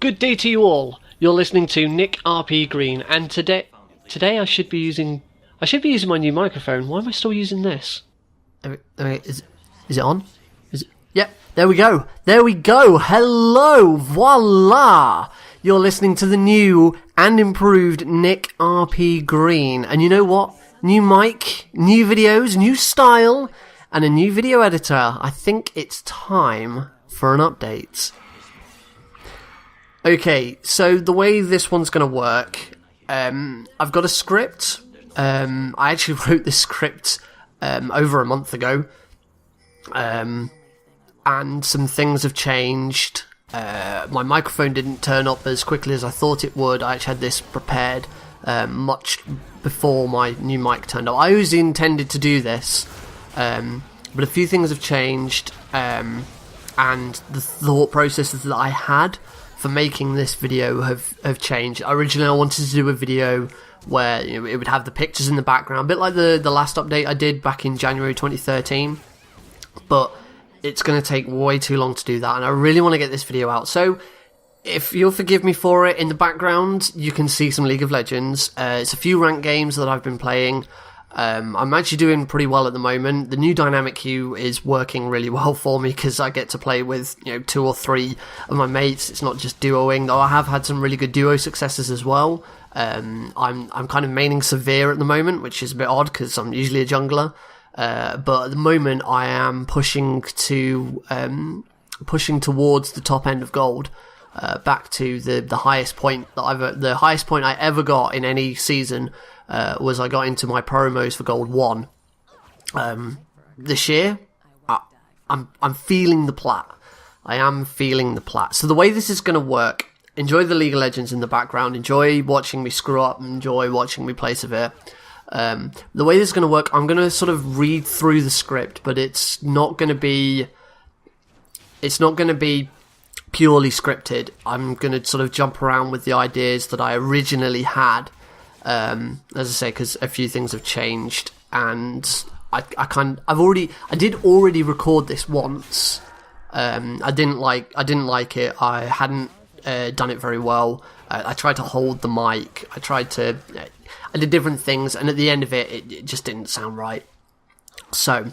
Good day to you all. You're listening to Nick RP Green, and today I should be using my new microphone. Why am I still using this? Is it on? Yep, there we go. Hello, voila! You're listening to the new and improved Nick RP Green. And you know what? New mic, new videos, new style, and a new video editor. I think it's time for an update. Okay, so the way this one's going to work, I've got a script. I actually wrote this script over a month ago, and some things have changed. My microphone didn't turn up as quickly as I thought it would. I actually had this prepared much before my new mic turned up. I always intended to do this, but a few things have changed, and the thought processes that I had for making this video have changed. Originally I wanted to do a video where it would have the pictures in the background, a bit like the last update I did back in January 2013, but it's going to take way too long to do that, and I really want to get this video out. So if you'll forgive me for it, in the background you can see some League of Legends. It's a few ranked games that I've been playing. I'm actually doing pretty well at the moment. The new dynamic queue is working really well for me because I get to play with 2 or 3 of my mates. It's not just duoing, though I have had some really good duo successes as well. I'm kind of maining Severe at the moment, which is a bit odd because I'm usually a jungler. But at the moment I am pushing towards the top end of gold, back to the highest point that the highest point I ever got in any season. Was I got into my promos for Gold 1. This year, I'm feeling the plat. I am feeling the plat. So the way this is going to work, enjoy the League of Legends in the background, enjoy watching me screw up, enjoy watching me play Severe. The way this is going to work, I'm going to sort of read through the script, but it's not going to be purely scripted. I'm going to sort of jump around with the ideas that I originally had. As I say, because a few things have changed, and I did already record this once. I didn't like it. I hadn't done it very well. I tried to hold the mic. I did different things, and at the end of it just didn't sound right. So,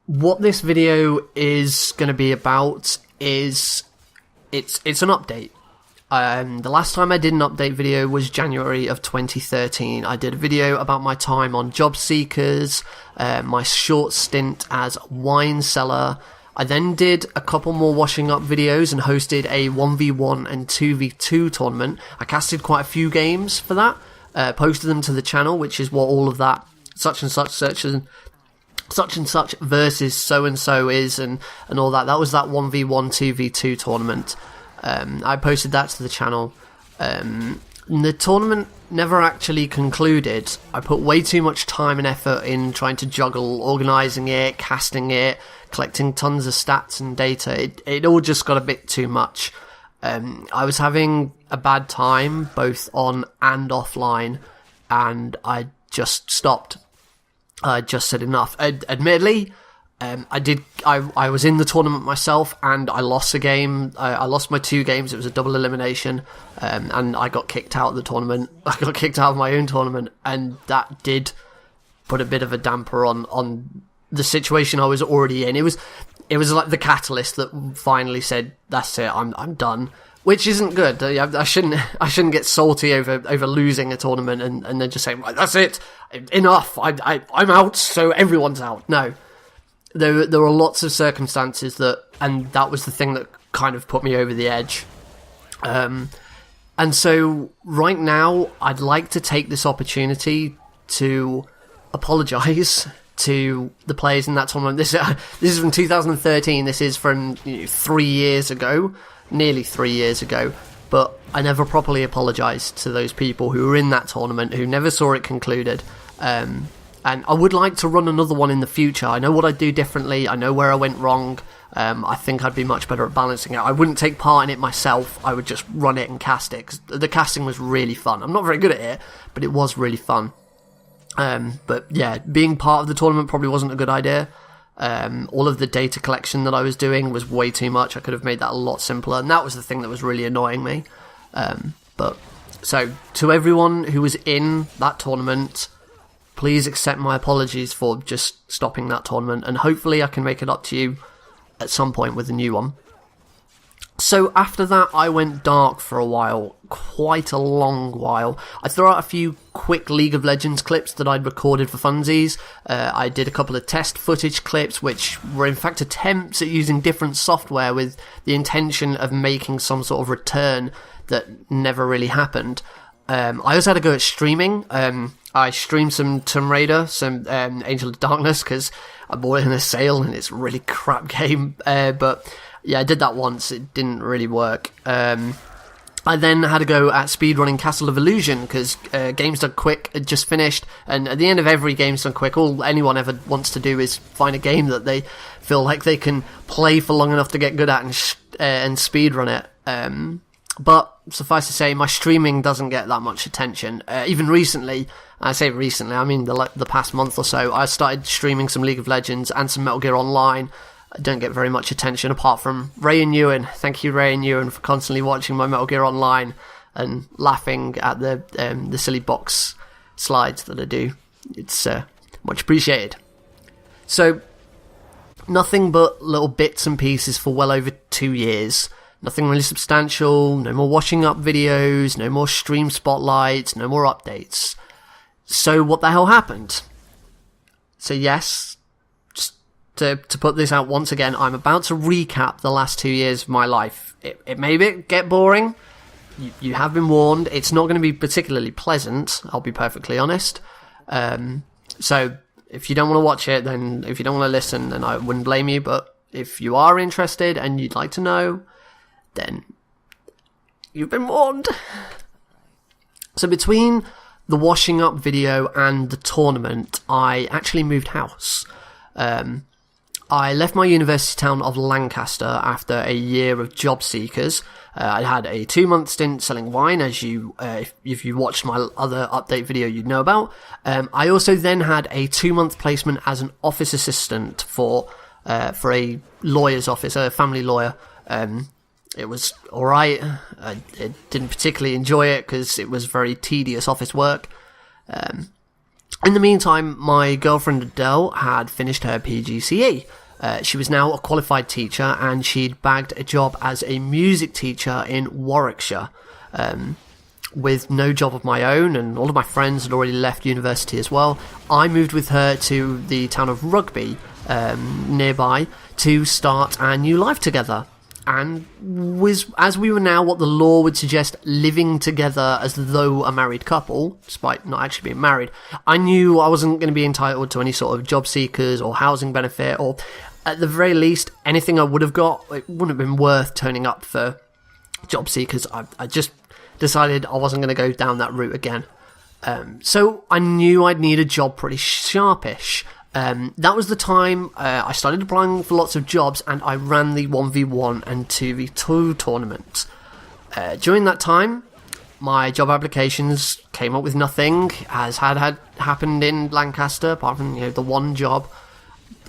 what this video is going to be about is it's an update. The last time I did an update video was January of 2013. I did a video about my time on Job Seekers, my short stint as wine seller. I then did a couple more washing up videos and hosted a 1v1 and 2v2 tournament. I casted quite a few games for that, posted them to the channel, which is what all of that such and such versus so and so is, and all that. That was that 1v1 2v2 tournament. I posted that to the channel. The tournament never actually concluded. I put way too much time and effort in trying to juggle organising it, casting it, collecting tons of stats and data. It all just got a bit too much. I was having a bad time both on and offline, and I just stopped. I just said enough. Admittedly, I was in the tournament myself, and I lost a game. I lost my 2 games. It was a double elimination, and I got kicked out of the tournament. I got kicked out of my own tournament, and that did put a bit of a damper on the situation I was already in. It was like the catalyst that finally said, "That's it. I'm done." Which isn't good. I shouldn't get salty over losing a tournament and then just saying, "Right, that's it. Enough. I'm out. So everyone's out." No. There were lots of circumstances and that was the thing that kind of put me over the edge. And so right now, I'd like to take this opportunity to apologise to the players in that tournament. This is from 2013. This is from 3 years ago, nearly 3 years ago. But I never properly apologised to those people who were in that tournament, who never saw it concluded. And I would like to run another one in the future. I know what I'd do differently. I know where I went wrong. I think I'd be much better at balancing it. I wouldn't take part in it myself. I would just run it and cast it, 'cause the casting was really fun. I'm not very good at it, but it was really fun. But yeah, being part of the tournament probably wasn't a good idea. All of the data collection that I was doing was way too much. I could have made that a lot simpler, and that was the thing that was really annoying me. So to everyone who was in that tournament, please accept my apologies for just stopping that tournament, and hopefully I can make it up to you at some point with a new one. So after that, I went dark for a while, quite a long while. I threw out a few quick League of Legends clips that I'd recorded for funsies. I did a couple of test footage clips, which were in fact attempts at using different software with the intention of making some sort of return that never really happened. I also had to go at streaming. I streamed some Tomb Raider, some Angel of Darkness, because I bought it in a sale and it's a really crap game. But yeah, I did that once. It didn't really work. I then had to go at speedrunning Castle of Illusion, because Games Done Quick had just finished, and at the end of every Games Done Quick, all anyone ever wants to do is find a game that they feel like they can play for long enough to get good at and speedrun it. But suffice to say, my streaming doesn't get that much attention. Even recently, I say recently, I mean the past month or so, I started streaming some League of Legends and some Metal Gear Online. I don't get very much attention apart from Ray and Ewan. Thank you, Ray and Ewan, for constantly watching my Metal Gear Online and laughing at the silly box slides that I do. It's much appreciated. So, nothing but little bits and pieces for well over 2 years. Nothing really substantial, no more washing up videos, no more stream spotlights, no more updates. So what the hell happened? So yes, just to put this out once again, I'm about to recap the last 2 years of my life. It may get boring. You have been warned. It's not going to be particularly pleasant, I'll be perfectly honest. So if you don't want to watch it, then if you don't want to listen, then I wouldn't blame you. But if you are interested and you'd like to know, then you've been warned. So between the washing up video and the tournament, I actually moved house. I left my university town of Lancaster after a year of job seekers. I had a 2-month stint selling wine, as if you watched my other update video, you'd know about. I also then had a 2-month placement as an office assistant for a lawyer's office, a family lawyer. It was alright. I didn't particularly enjoy it because it was very tedious office work. In the meantime, my girlfriend Adele had finished her PGCE. She was now a qualified teacher, and she'd bagged a job as a music teacher in Warwickshire. With no job of my own, and all of my friends had already left university as well, I moved with her to the town of Rugby, nearby, to start a new life together. And as we were now what the law would suggest, living together as though a married couple, despite not actually being married, I knew I wasn't going to be entitled to any sort of job seekers or housing benefit, or at the very least, anything I would have got, it wouldn't have been worth turning up for job seekers. I just decided I wasn't going to go down that route again. So I knew I'd need a job pretty sharpish. That was the time I started applying for lots of jobs, and I ran the 1v1 and 2v2 tournament. During that time, my job applications came up with nothing, as had happened in Lancaster, apart from the one job.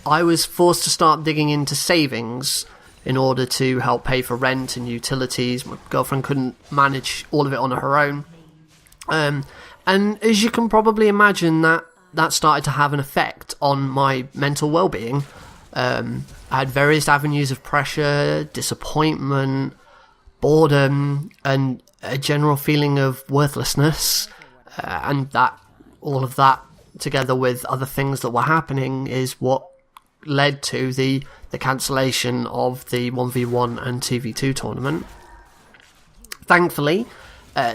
I was forced to start digging into savings in order to help pay for rent and utilities. My girlfriend couldn't manage all of it on her own. And as you can probably imagine, that started to have an effect on my mental well-being. I had various avenues of pressure, disappointment, boredom, and a general feeling of worthlessness. And all of that, together with other things that were happening, is what led to the cancellation of the 1v1 and 2v2 tournament. Thankfully,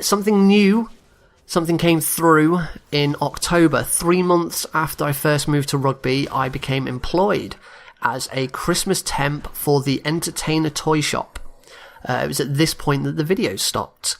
something came through in October. 3 months after I first moved to Rugby, I became employed as a Christmas temp for the Entertainer Toy Shop. It was at this point that the videos stopped.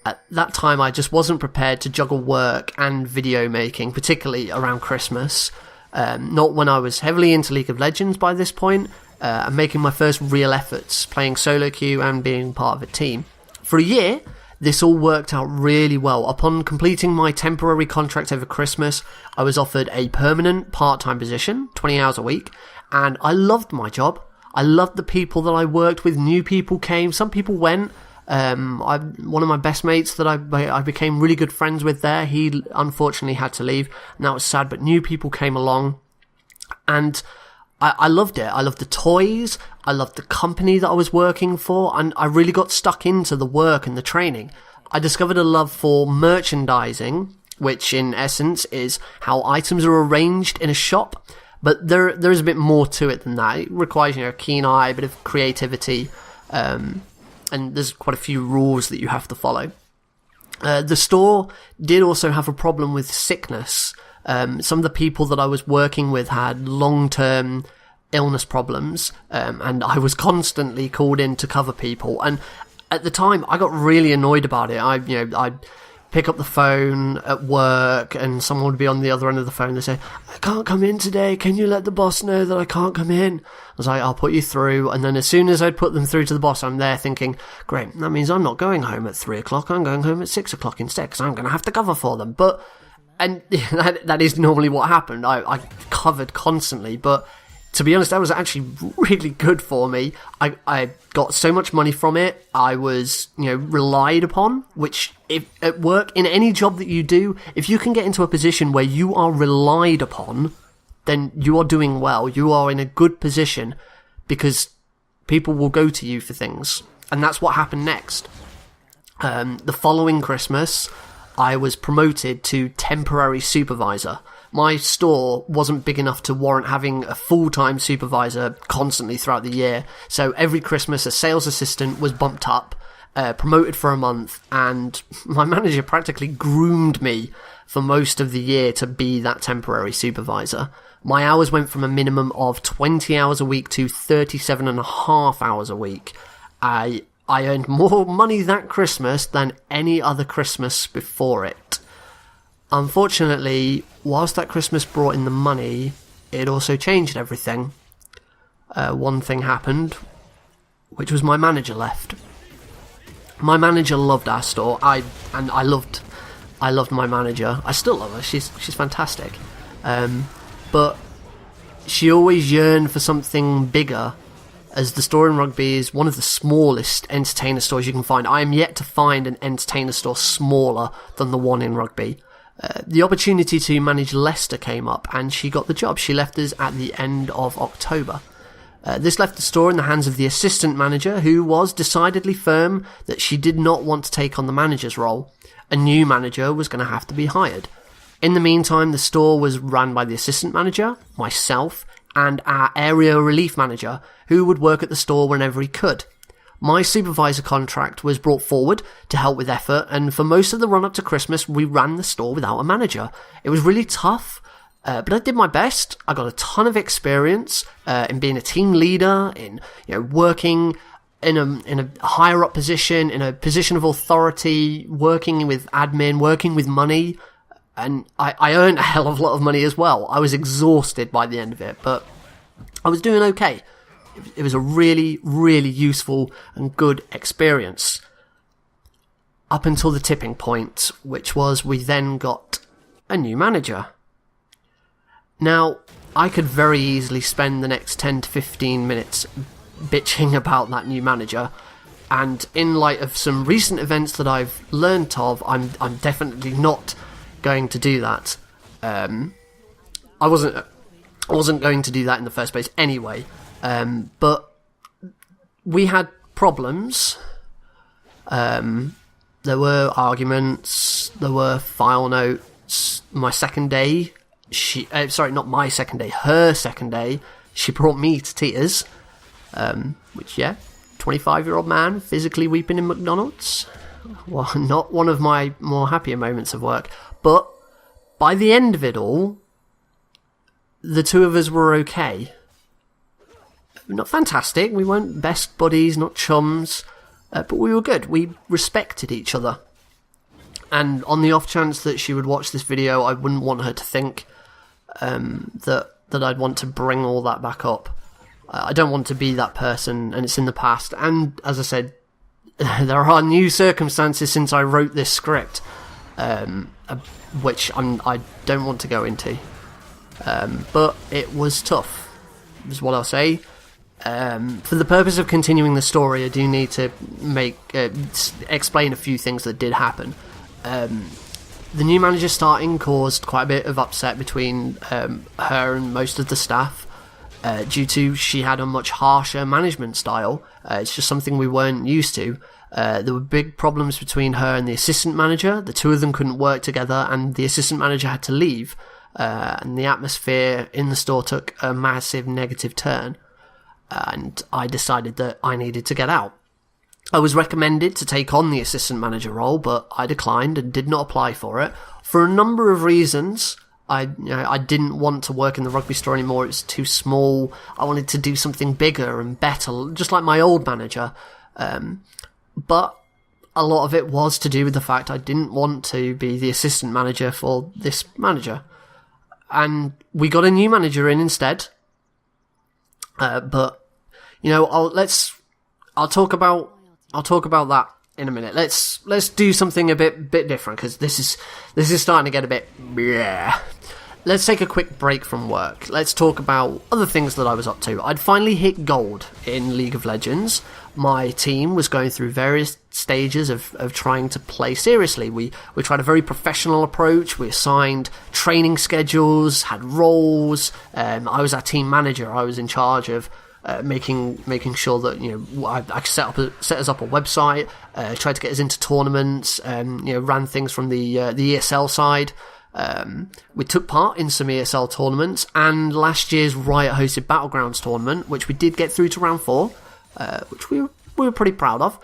At that time, I just wasn't prepared to juggle work and video making, particularly around Christmas. Not when I was heavily into League of Legends by this point, and making my first real efforts, playing solo queue and being part of a team. For a year, this all worked out really well. Upon completing my temporary contract over Christmas, I was offered a permanent part-time position, 20 hours a week, and I loved my job. I loved the people that I worked with. New people came, some people went. One of my best mates that I became really good friends with there, he unfortunately had to leave, and that was sad, but new people came along, and I loved it. I loved the toys, I loved the company that I was working for, and I really got stuck into the work and the training. I discovered a love for merchandising, which in essence is how items are arranged in a shop, but there is a bit more to it than that. It requires, a keen eye, a bit of creativity, and there's quite a few rules that you have to follow. The store did also have a problem with sickness. Some of the people that I was working with had long-term illness problems, and I was constantly called in to cover people. And at the time, I got really annoyed about it. I'd pick up the phone at work, and someone would be on the other end of the phone. They say, "I can't come in today. Can you let the boss know that I can't come in?" I was like, "I'll put you through." And then as soon as I'd put them through to the boss, I'm there thinking, great, that means I'm not going home at 3 o'clock. I'm going home at 6 o'clock instead, because I'm going to have to cover for them. And that is normally what happened. I covered constantly, but to be honest, that was actually really good for me. I got so much money from it. I was, relied upon, which if at work, in any job that you do, if you can get into a position where you are relied upon, then you are doing well. You are in a good position because people will go to you for things. And that's what happened next. The following Christmas, I was promoted to temporary supervisor. My store wasn't big enough to warrant having a full-time supervisor constantly throughout the year. So every Christmas, a sales assistant was bumped up, promoted for a month, and my manager practically groomed me for most of the year to be that temporary supervisor. My hours went from a minimum of 20 hours a week to 37.5 hours a week. I earned more money that Christmas than any other Christmas before it. Unfortunately, whilst that Christmas brought in the money, it also changed everything. One thing happened, which was my manager left. My manager loved our store. I loved my manager. I still love her. She's fantastic. But she always yearned for something bigger, as the store in Rugby is one of the smallest entertainer stores you can find. I am yet to find an entertainer store smaller than the one in Rugby. The opportunity to manage Leicester came up, and she got the job. She left us at the end of October. This left the store in the hands of the assistant manager, who was decidedly firm that she did not want to take on the manager's role. A new manager was going to have to be hired. In the meantime, the store was run by the assistant manager, myself, and our area relief manager, who would work at the store whenever he could. My supervisor contract was brought forward to help with effort, and for most of the run-up to Christmas, we ran the store without a manager. It was really tough, but I did my best. I got a ton of experience in being a team leader, in working in a higher up position, in a position of authority, working with admin, working with money, and I earned a hell of a lot of money as well. I was exhausted by the end of it, but I was doing okay. It was a really, really useful and good experience. Up until the tipping point, which was we then got a new manager. Now, I could very easily spend the next 10 to 15 minutes bitching about that new manager, and in light of some recent events that I've learnt of, I'm definitely not going to do that. I wasn't going to do that in the first place anyway. But we had problems. There were arguments. There were file notes. My second day, her second day, she brought me to tears. Which, 25-year-old man physically weeping in McDonald's. Well, not one of my more happier moments of work. But by the end of it all, the two of us were okay. Not fantastic, we weren't best buddies, not chums, but we were good. We respected each other. And on the off chance that she would watch this video, I wouldn't want her to think that I'd want to bring all that back up. I don't want to be that person, and it's in the past. And as I said, there are new circumstances since I wrote this script, which I don't want to go into. But it was tough. is what I'll say. For the purpose of continuing the story, I do need to explain a few things that did happen. The new manager starting caused quite a bit of upset between her and most of the staff, due to she had a much harsher management style. It's just something we weren't used to. There were big problems between her and the assistant manager. The two of them couldn't work together, and the assistant manager had to leave. And the atmosphere in the store took a massive negative turn. And I decided that I needed to get out. I was recommended to take on the assistant manager role, but I declined and did not apply for it. For a number of reasons. I didn't want to work in the rugby store anymore. It was too small. I wanted to do something bigger and better, just like my old manager. But a lot of it was to do with the fact I didn't want to be the assistant manager for this manager. And we got a new manager in instead. But, I'll talk about that in a minute. Let's do something a bit different, because this is starting to get a bit bleh. Let's take a quick break from work. Let's talk about other things that I was up to. I'd finally hit gold in League of Legends. My team was going through various stages of trying to play seriously. We tried a very professional approach. We assigned training schedules, had roles. I was our team manager. I was in charge of making sure that I set us up a website, tried to get us into tournaments, ran things from the ESL side. We took part in some ESL tournaments, and last year's Riot hosted Battlegrounds tournament, which we did get through to round 4, which we were pretty proud of.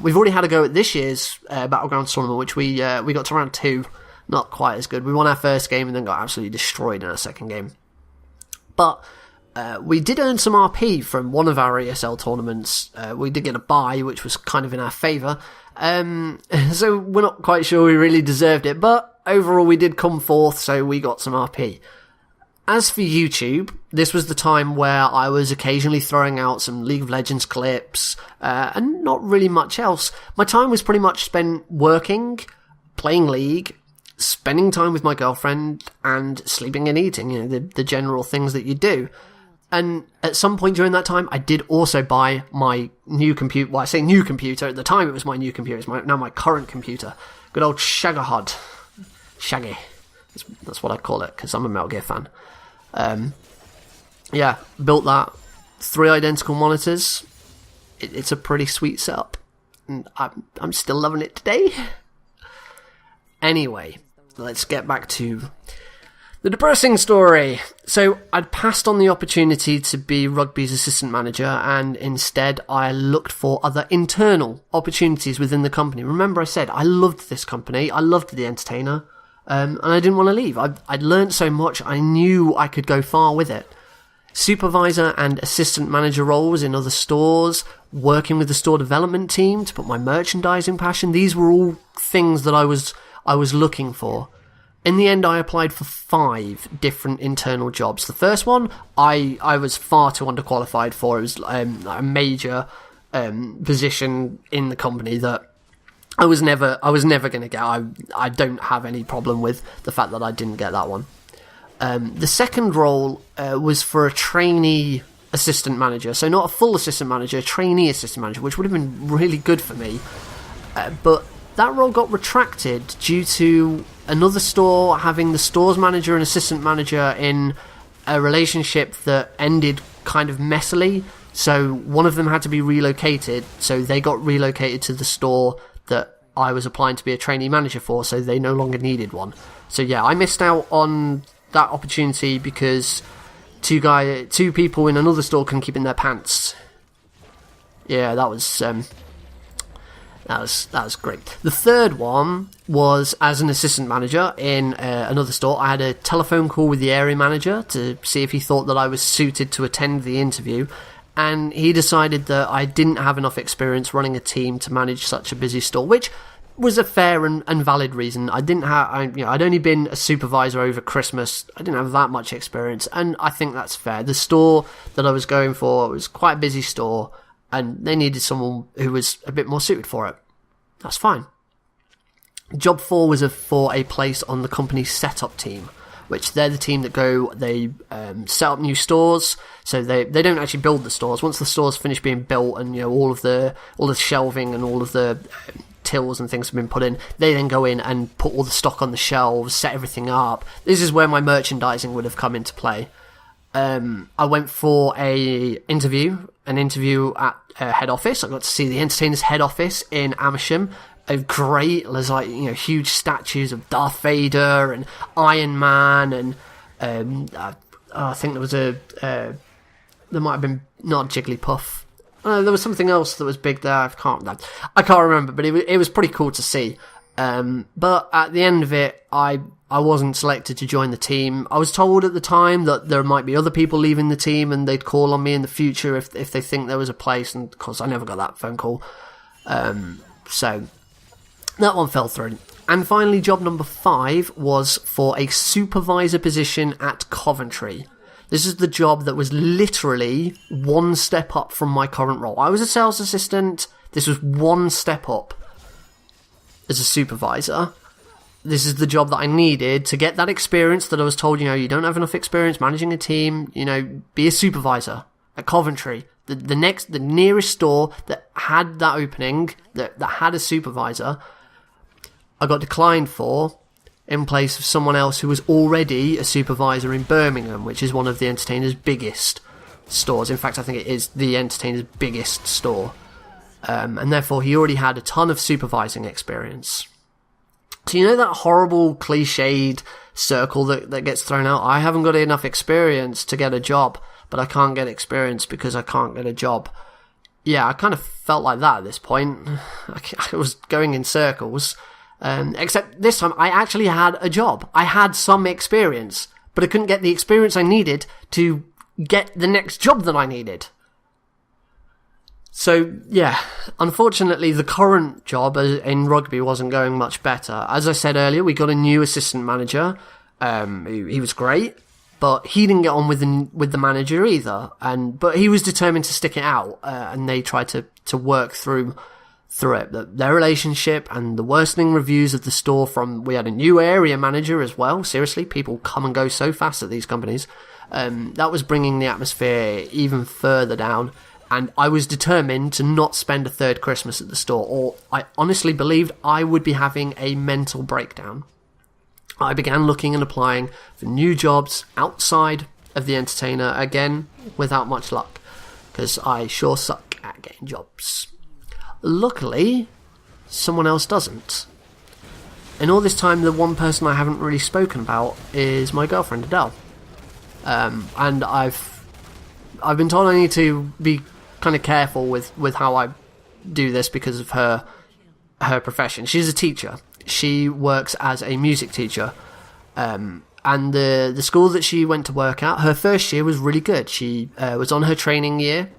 We've already had a go at this year's Battlegrounds tournament, which we got to round 2, not quite as good. We won our first game and then got absolutely destroyed in our second game. But we did earn some RP from one of our ESL tournaments. We did get a bye, which was kind of in our favour. So we're not quite sure we really deserved it, but overall we did come forth, so we got some RP. As for YouTube, this was the time where I was occasionally throwing out some League of Legends clips, and not really much else. My time was pretty much spent working, playing League, spending time with my girlfriend, and sleeping and eating, the general things that you do. And at some point during that time, I did also buy my new computer. Well, I say new computer. At the time, it was my new computer. It's now my current computer. Good old Shagahod. Shaggy. That's what I call it, because I'm a Metal Gear fan. Built that. 3 identical monitors. It's a pretty sweet setup. And I'm still loving it today. Anyway, let's get back to the depressing story. So I'd passed on the opportunity to be rugby's assistant manager, and instead I looked for other internal opportunities within the company. Remember I said I loved this company, I loved the entertainer, and I didn't want to leave. I'd learned so much, I knew I could go far with it. Supervisor and assistant manager roles in other stores, working with the store development team to put my merchandising passion, these were all things that I was looking for. In the end, I applied for 5 different internal jobs. The first one, I was far too underqualified for. It was a major position in the company that I was never going to get. I don't have any problem with the fact that I didn't get that one. The second role was for a trainee assistant manager. So not a full assistant manager, a trainee assistant manager, which would have been really good for me. But that role got retracted due to another store having the store's manager and assistant manager in a relationship that ended kind of messily. So one of them had to be relocated, so they got relocated to the store that I was applying to be a trainee manager for, so they no longer needed one. So yeah, I missed out on that opportunity because two people in another store couldn't keep in their pants. Yeah, that was great. The third one was as an assistant manager in another store. I had a telephone call with the area manager to see if he thought that I was suited to attend the interview, and he decided that I didn't have enough experience running a team to manage such a busy store, which was a fair and valid reason. I'd only been a supervisor over Christmas. I didn't have that much experience, and I think that's fair. The store that I was going for was quite a busy store, and they needed someone who was a bit more suited for it. That's fine. Job 4 was for a place on the company's setup team. which they're the team that they set up new stores. So they don't actually build the stores. Once the stores finish being built and all the shelving and all of the tills and things have been put in, they then go in and put all the stock on the shelves, set everything up. This is where my merchandising would have come into play. I went for an interview at head office. I got to see the Entertainers head office in Amersham. There's huge statues of Darth Vader and Iron Man, and I think there was there might have been not Jigglypuff. There was something else that was big there. I can't remember, but it was pretty cool to see. But at the end of it, I wasn't selected to join the team. I was told at the time that there might be other people leaving the team and they'd call on me in the future if they think there was a place, and of course I never got that phone call. So that one fell through. And finally, job number 5 was for a supervisor position at Coventry. This is the job that was literally one step up from my current role. I was a sales assistant. This was one step up as a supervisor. This is the job that I needed to get that experience that I was told, you don't have enough experience managing a team, be a supervisor at Coventry. The nearest store that had that opening, that had a supervisor, I got declined for in place of someone else who was already a supervisor in Birmingham, which is one of the Entertainers' biggest stores. In fact, I think it is the Entertainers' biggest store. And therefore, he already had a ton of supervising experience. So that horrible cliched circle that gets thrown out? I haven't got enough experience to get a job, but I can't get experience because I can't get a job. Yeah, I kind of felt like that at this point. I was going in circles. Except this time I actually had a job. I had some experience, but I couldn't get the experience I needed to get the next job that I needed. So, yeah, unfortunately the current job in rugby wasn't going much better. As I said earlier, we got a new assistant manager. He was great, but he didn't get on with the manager either. But he was determined to stick it out, and they tried to work through it. Their relationship and the worsening reviews of the store we had a new area manager as well. Seriously, people come and go so fast at these companies. That was bringing the atmosphere even further down. And I was determined to not spend a third Christmas at the store, or I honestly believed I would be having a mental breakdown. I began looking and applying for new jobs outside of the Entertainer, again, without much luck, because I sure suck at getting jobs. Luckily, someone else doesn't. In all this time, the one person I haven't really spoken about is my girlfriend, Adele. And I've been told I need to be kind of careful with how I do this because of her profession. She's a teacher. She works as a music teacher. And the school that she went to work at, her first year was really good. She was on her training year.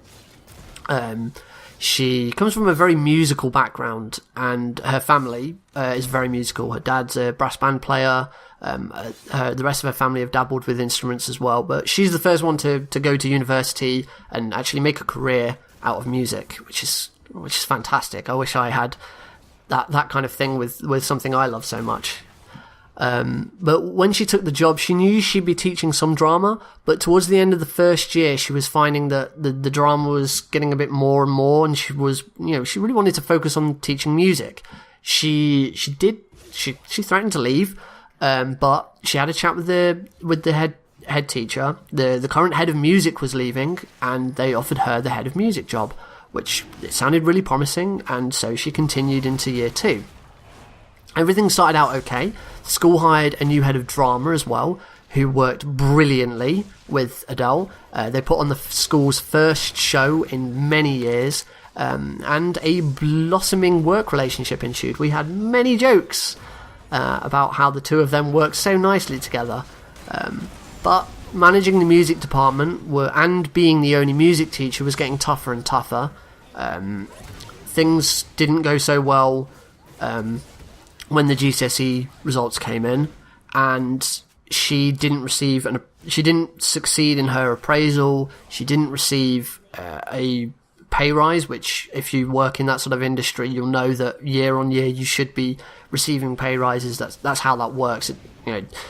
She comes from a very musical background, and her family is very musical. Her dad's a brass band player. The rest of her family have dabbled with instruments as well, but she's the first one to go to university and actually make a career out of music, which is fantastic. I wish I had that kind of thing with something I love so much. But when she took the job, she knew she'd be teaching some drama, but towards the end of the first year, she was finding that the drama was getting a bit more and more, and she really wanted to focus on teaching music. She threatened to leave, but she had a chat with the head teacher. The current head of music was leaving, and they offered her the head of music job, which it sounded really promising, and so she continued into year 2. Everything started out okay. The school hired a new head of drama as well, who worked brilliantly with Adele. They put on the school's first show in many years, and a blossoming work relationship ensued. We had many jokes about how the two of them worked so nicely together. But managing the music department and being the only music teacher was getting tougher and tougher. Things didn't go so well when the GCSE results came in, and she didn't succeed in her appraisal. She didn't receive a pay rise, which if you work in that sort of industry, you'll know that year on year you should be receiving pay rises. That's how that works. It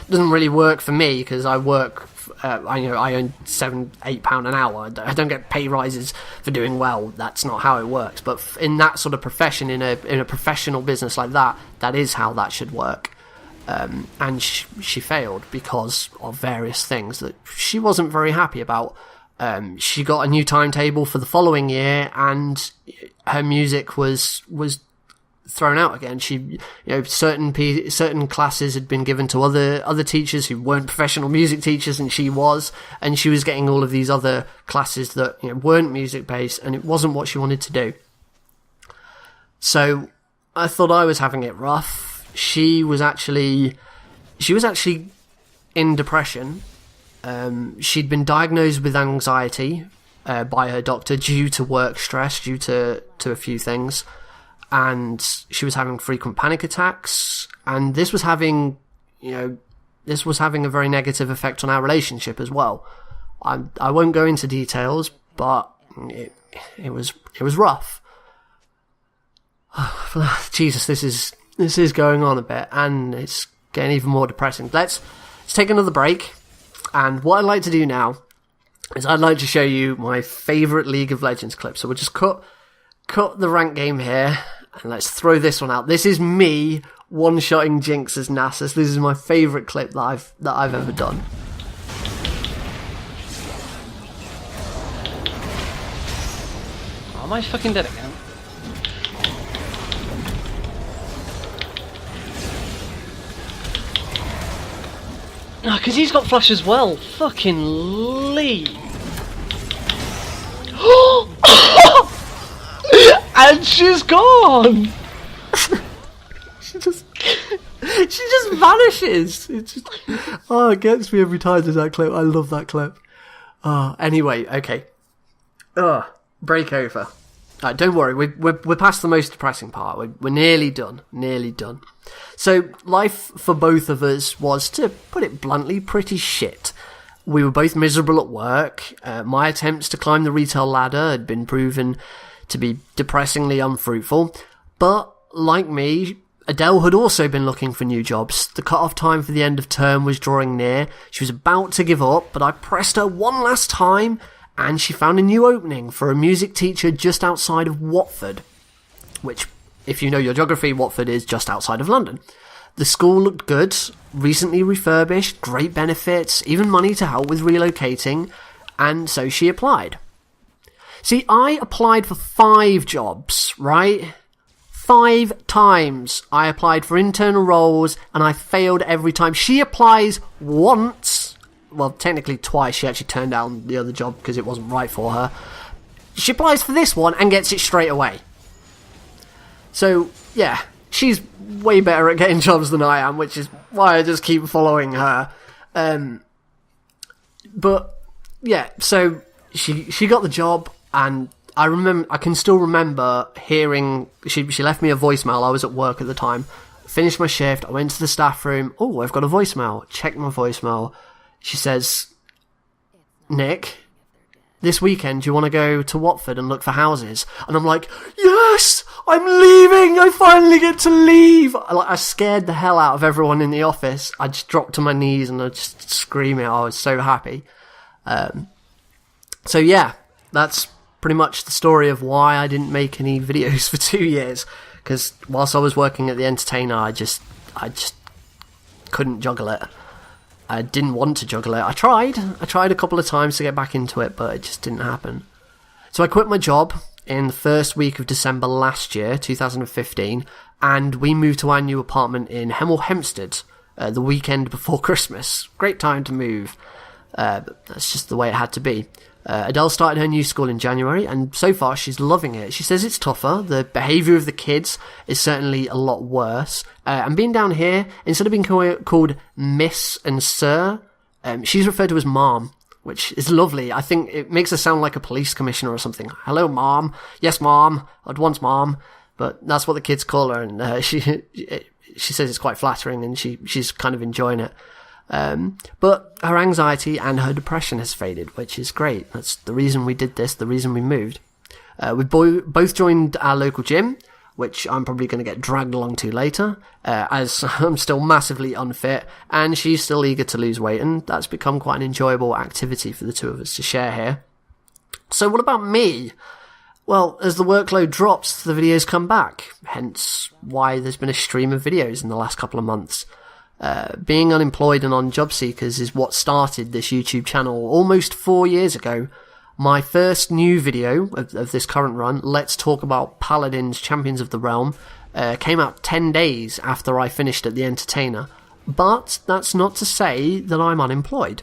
doesn't really work for me because I work. I earn £7-8 an hour. I don't get pay rises for doing well. That's not how it works. But in that sort of profession, in a professional business like that, that is how that should work. And she failed because of various things that she wasn't very happy about. She got a new timetable for the following year, and her music was thrown out again. Certain classes had been given to other teachers who weren't professional music teachers, and she was getting all of these other classes that weren't music based, and it wasn't what she wanted to do. So I thought I was having it rough. She was actually in depression. She'd been diagnosed with anxiety by her doctor due to work stress, due to a few things. And she was having frequent panic attacks, and this was having a very negative effect on our relationship as well. I won't go into details, but it was rough. Jesus, this is going on a bit, and it's getting even more depressing. Let's take another break, and what I'd like to do now is I'd like to show you my favourite League of Legends clip. So we'll just cut the rank game here. And let's throw this one out. This is me one-shotting Jinx as Nasus. This is my favourite clip that I've ever done. Oh, am I fucking dead again? No, because he's got flash as well. Fucking leave. And she's gone. she just vanishes. It gets me every time there's that clip. I love that clip. Anyway, okay. Break over. Don't worry, we're past the most depressing part. We're nearly done. So life for both of us was, to put it bluntly, pretty shit. We were both miserable at work. My attempts to climb the retail ladder had been proven to be depressingly unfruitful. But, like me, Adele had also been looking for new jobs. The cut-off time for the end of term was drawing near. She was about to give up, but I pressed her one last time, and she found a new opening for a music teacher just outside of Watford. Which, if you know your geography, Watford is just outside of London. The school looked good, recently refurbished, great benefits, even money to help with relocating, and so she applied. See, I applied for 5 jobs, right? 5 times I applied for internal roles, and I failed every time. She applies once. Well, technically twice. She actually turned down the other job because it wasn't right for her. She applies for this one and gets it straight away. So, yeah, she's way better at getting jobs than I am, which is why I just keep following her. But, yeah, so she got the job. And I can still remember hearing, she left me a voicemail. I was at work at the time. Finished my shift. I went to the staff room. Oh, I've got a voicemail. Checked my voicemail. She says, Nick, this weekend, do you want to go to Watford and look for houses? And I'm like, yes, I'm leaving. I finally get to leave. I scared the hell out of everyone in the office. I just dropped to my knees and I just screaming. I was so happy. So yeah, that's pretty much the story of why I didn't make any videos for 2 years, because whilst I was working at the Entertainer, I just couldn't juggle it. I didn't want to juggle it. I tried a couple of times to get back into it, but it just didn't happen. So I quit my job in the first week of December last year, 2015, and we moved to our new apartment in Hemel Hempstead the weekend before Christmas. Great time to move. That's just the way it had to be. Adele started her new school in January, and so far she's loving it. She says it's tougher. The behaviour of the kids is certainly a lot worse. And being down here, instead of being called Miss and Sir, she's referred to as Mom, which is lovely. I think it makes her sound like a police commissioner or something. Hello, Mom. Yes, Mom. I'd once Mom. But that's what the kids call her, and she says it's quite flattering, and she's kind of enjoying it. But her anxiety and her depression has faded, which is great. That's the reason we did this, the reason we moved. Both joined our local gym, which I'm probably going to get dragged along to later, as I'm still massively unfit, and she's still eager to lose weight, and that's become quite an enjoyable activity for the two of us to share here. So what about me? Well, as the workload drops, the videos come back, hence why there's been a stream of videos in the last couple of months. Being unemployed and on job seekers is what started this YouTube channel almost 4 years ago. My first new video of this current run, Let's Talk About Paladins Champions of the Realm, came out 10 days after I finished at The Entertainer. But that's not to say that I'm unemployed.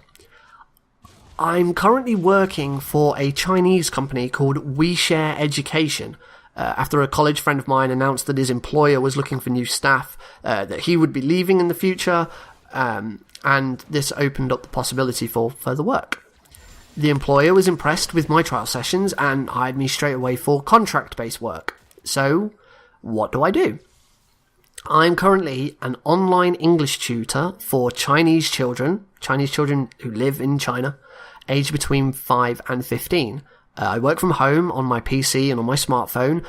I'm currently working for a Chinese company called WeShare Education. After a college friend of mine announced that his employer was looking for new staff, that he would be leaving in the future, and this opened up the possibility for further work. The employer was impressed with my trial sessions and hired me straight away for contract-based work. So, what do? I'm currently an online English tutor for Chinese children who live in China, aged between 5 and 15. I work from home on my PC and on my smartphone,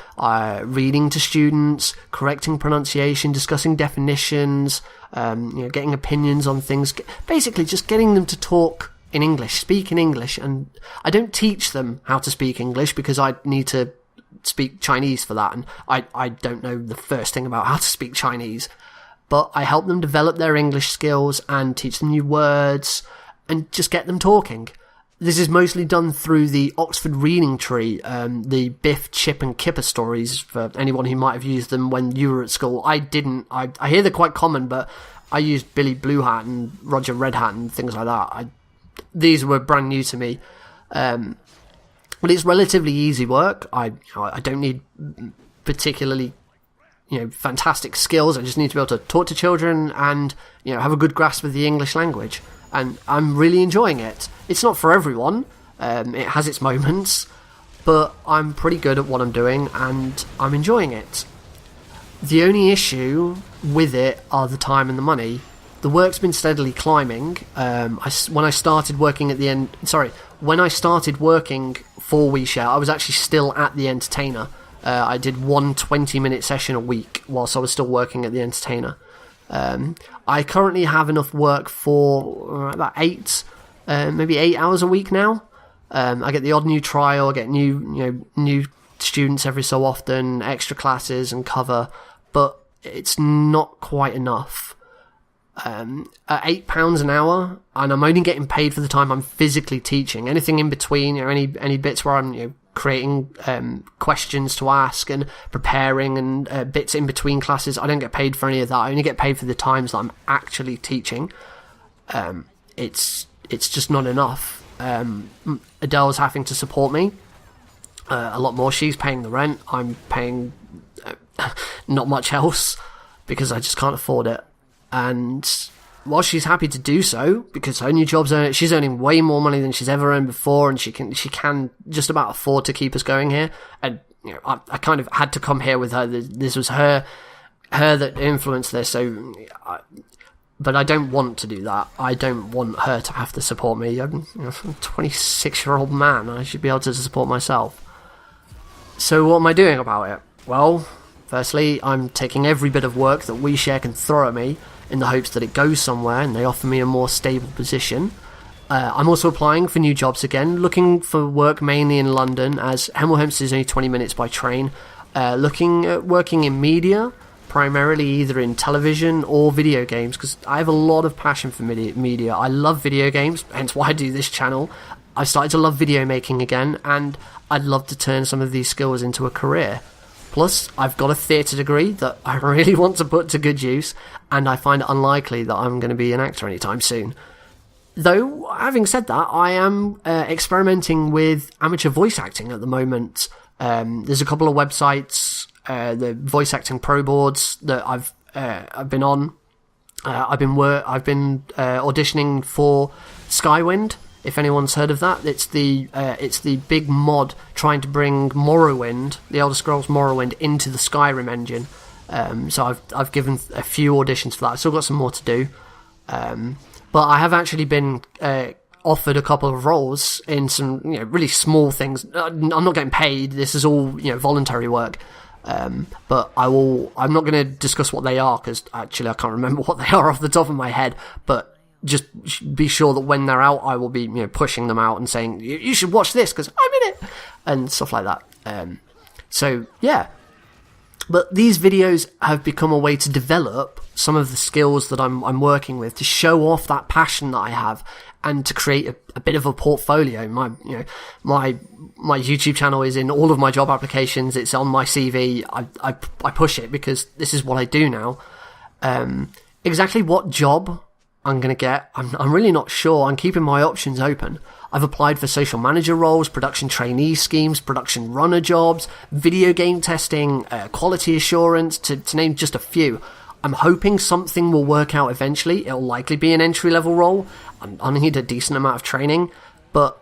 reading to students, correcting pronunciation, discussing definitions, getting opinions on things, basically just getting them to talk in English, speak in English. And I don't teach them how to speak English because I need to speak Chinese for that, and I don't know the first thing about how to speak Chinese, but I help them develop their English skills and teach them new words and just get them talking. This is mostly done through the Oxford Reading Tree, the Biff, Chip and Kipper stories, for anyone who might have used them when you were at school. I didn't. I hear they're quite common, but I used Billy Blue Hat and Roger Red Hat and things like that. These were brand new to me. But it's relatively easy work. I don't need particularly, fantastic skills. I just need to be able to talk to children and, have a good grasp of the English language. And I'm really enjoying it. It's not for everyone. It has its moments, but I'm pretty good at what I'm doing and I'm enjoying it. The only issue with it are the time and the money. The work's been steadily climbing. When I started working for WeShare, I was actually still at The Entertainer. I did one 20-minute session a week whilst I was still working at The Entertainer. I currently have enough work for about 8 hours a week now. I get the odd new trial, I get new students every so often, extra classes and cover, but it's not quite enough. At £8 an hour, and I'm only getting paid for the time I'm physically teaching. Anything in between, any bits where I'm creating questions to ask and preparing and bits in between classes, I don't get paid for any of that. I only get paid for the times that I'm actually teaching. It's just not enough. Adele's having to support me a lot more. She's paying the rent. I'm paying not much else because I just can't afford it. And while she's happy to do so, because her new job's she's earning way more money than she's ever earned before, and she can just about afford to keep us going here. And I kind of had to come here with her. This was her that influenced this. But I don't want to do that. I don't want her to have to support me. I'm a 26-year-old man. I should be able to support myself. So what am I doing about it? Well, firstly, I'm taking every bit of work that WeShare can throw at me in the hopes that it goes somewhere and they offer me a more stable position. I'm also applying for new jobs again, looking for work mainly in London, as Hemel Hempstead is only 20 minutes by train. Looking at working in media, primarily either in television or video games, because I have a lot of passion for media. I love video games, hence why I do this channel. I've started to love video making again, and I'd love to turn some of these skills into a career. Plus, I've got a theatre degree that I really want to put to good use, and I find it unlikely that I'm going to be an actor anytime soon. Though, having said that, I am experimenting with amateur voice acting at the moment. There's a couple of websites, the voice acting pro boards that I've been on. I've been auditioning for Skywind. If anyone's heard of that, it's the big mod trying to bring Morrowind, the Elder Scrolls Morrowind, into the Skyrim engine. So I've given a few auditions for that. I've still got some more to do. But I have actually been offered a couple of roles in some, really small things. I'm not getting paid. This is all, voluntary work. But I'm not going to discuss what they are, because actually I can't remember what they are off the top of my head, but just be sure that when they're out, I will be, pushing them out and saying, you should watch this because I'm in it, and stuff like that. So yeah. But these videos have become a way to develop some of the skills that I'm working with, to show off that passion that I have, and to create a bit of a portfolio. My YouTube channel is in all of my job applications. It's on my CV. I push it because this is what I do now. Exactly what job I'm going to get, I'm really not sure. I'm keeping my options open. I've applied for social manager roles, production trainee schemes, production runner jobs, video game testing, quality assurance, to name just a few. I'm hoping something will work out eventually. It'll likely be an entry-level role. I need a decent amount of training, but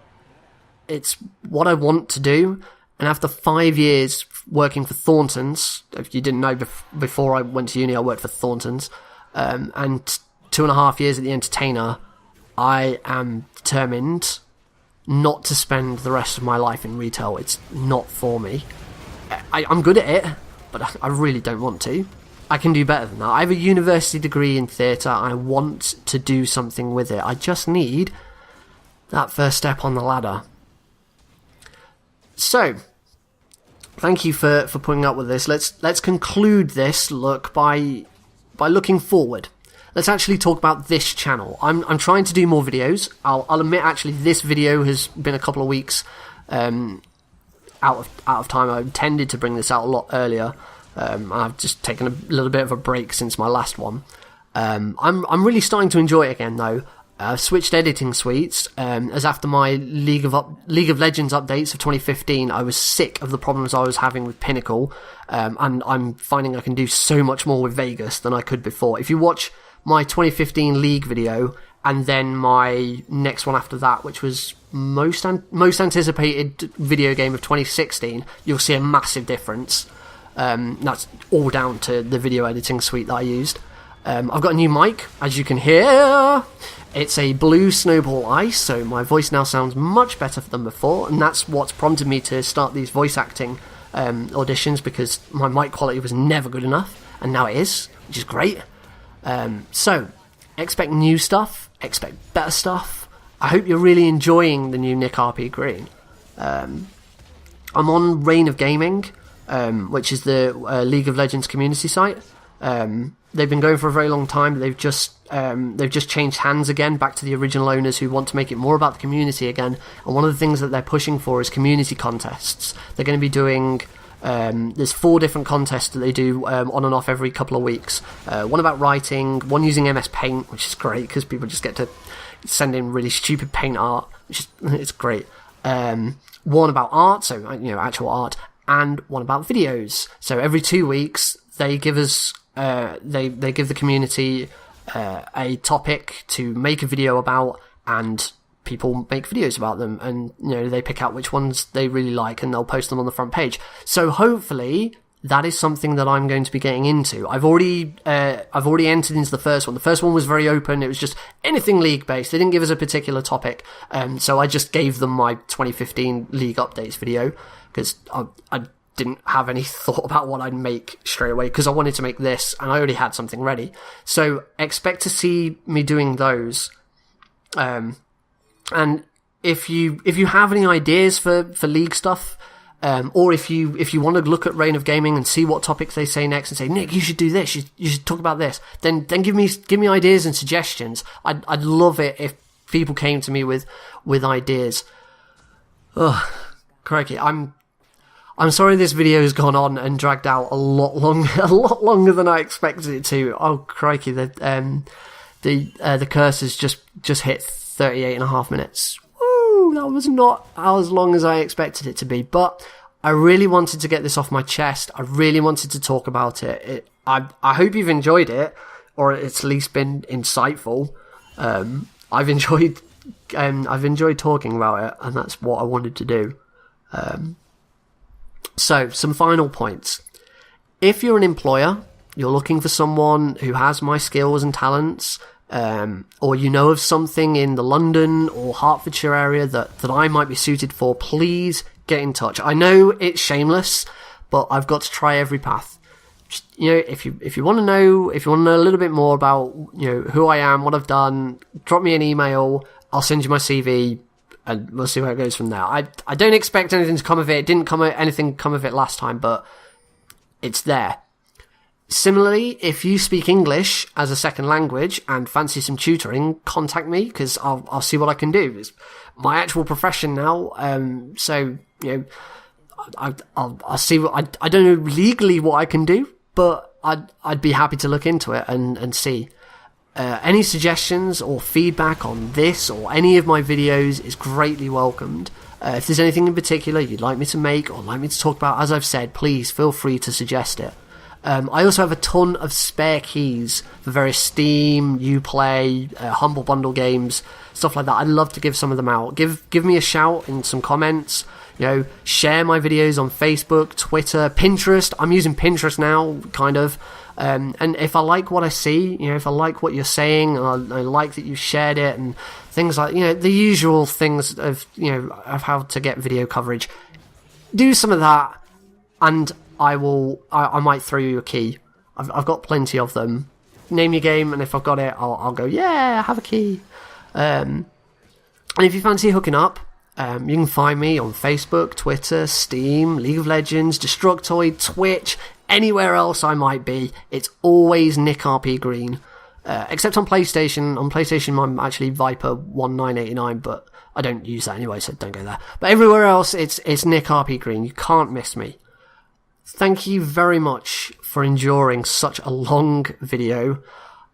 it's what I want to do. And after 5 years working for Thornton's, if you didn't know, before I went to uni, I worked for Thornton's, and 2.5 years at The Entertainer, I am determined not to spend the rest of my life in retail. It's not for me. I'm good at it, but I really don't want to. I can do better than that. I have a university degree in theatre. I want to do something with it. I just need that first step on the ladder. So, thank you for putting up with this. Let's conclude this look by looking forward. Let's actually talk about this channel. I'm trying to do more videos. I'll admit, actually, this video has been a couple of weeks out of time. I intended to bring this out a lot earlier. I've just taken a little bit of a break since my last one. I'm really starting to enjoy it again, though. I've switched editing suites, as after my League of Legends updates of 2015, I was sick of the problems I was having with Pinnacle, and I'm finding I can do so much more with Vegas than I could before. If you watch my 2015 League video, and then my next one after that, which was most anticipated video game of 2016, you'll see a massive difference. That's all down to the video editing suite that I used. I've got a new mic, as you can hear. It's a blue Snowball Ice, so my voice now sounds much better than before, and that's what's prompted me to start these voice acting auditions, because my mic quality was never good enough, and now it is, which is great. So, expect new stuff, expect better stuff. I hope you're really enjoying the new Nick RP Green. I'm on Reign of Gaming, which is the League of Legends community site. They've been going for a very long time, but they've just changed hands again, back to the original owners who want to make it more about the community again. And one of the things that they're pushing for is community contests. They're going to be doing... there's 4 different contests that they do on and off every couple of weeks. One about writing, one using MS Paint, which is great because people just get to send in really stupid paint art, which is it's great. One about art, so actual art, and one about videos. So every 2 weeks they give us they give the community a topic to make a video about, and people make videos about them, and they pick out which ones they really like and they'll post them on the front page. So hopefully that is something that I'm going to be getting into. I've already entered into the first one. The first one was very open. It was just anything League based. They didn't give us a particular topic, so I just gave them my 2015 League updates video because I didn't have any thought about what I'd make straight away, because I wanted to make this and I already had something ready. So expect to see me doing those. And if you have any ideas for League stuff, or if you want to look at Reign of Gaming and see what topics they say next and say, Nick, you should do this, you should talk about this, then give me ideas and suggestions. I'd love it if people came to me with ideas. Ugh, crikey, I'm sorry this video has gone on and dragged out a lot longer than I expected it to. Oh crikey, the curse has just hit 38.5 minutes. Woo! That was not as long as I expected it to be, but I really wanted to get this off my chest. I really wanted to talk about it. I hope you've enjoyed it, or it's at least been insightful. I've enjoyed talking about it, and that's what I wanted to do. So, some final points. If you're an employer, you're looking for someone who has my skills and talents, or you know of something in the London or Hertfordshire area that I might be suited for, please get in touch. I know it's shameless, but I've got to try every path. Just, if you want to know a little bit more about who I am, what I've done, drop me an email. I'll send you my CV, and we'll see where it goes from there. I don't expect anything to come of it. It didn't anything come of it last time, but it's there. Similarly, if you speak English as a second language and fancy some tutoring, contact me, because I'll see what I can do. It's my actual profession now, so I'll see what I don't know legally what I can do, but I'd be happy to look into it and see. Any suggestions or feedback on this or any of my videos is greatly welcomed. If there's anything in particular you'd like me to make or like me to talk about, as I've said, please feel free to suggest it. I also have a ton of spare keys for various Steam, Uplay, Humble Bundle games, stuff like that. I'd love to give some of them out. Give me a shout in some comments. Share my videos on Facebook, Twitter, Pinterest. I'm using Pinterest now, kind of. And if I like what I see, if I like what you're saying, and I like that you shared it, and things like, the usual things of how to get video coverage, do some of that, and I might throw you a key. I've got plenty of them. Name your game, and if I've got it, I'll go, yeah, have a key. And if you fancy hooking up, you can find me on Facebook, Twitter, Steam, League of Legends, Destructoid, Twitch, anywhere else I might be. It's always Nick RP Green. Except on PlayStation. On PlayStation, I'm actually Viper1989, but I don't use that anyway, so don't go there. But everywhere else, it's Nick RP Green. You can't miss me. Thank you very much for enduring such a long video.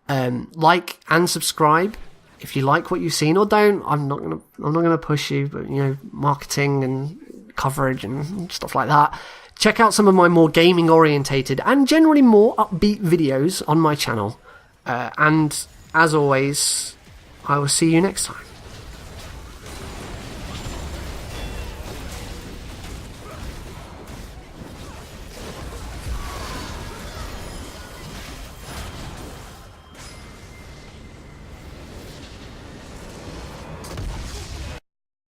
Like and subscribe if you like what you've seen, or don't. I'm not gonna push you, but marketing and coverage and stuff like that. Check out some of my more gaming orientated and generally more upbeat videos on my channel. And as always, I will see you next time.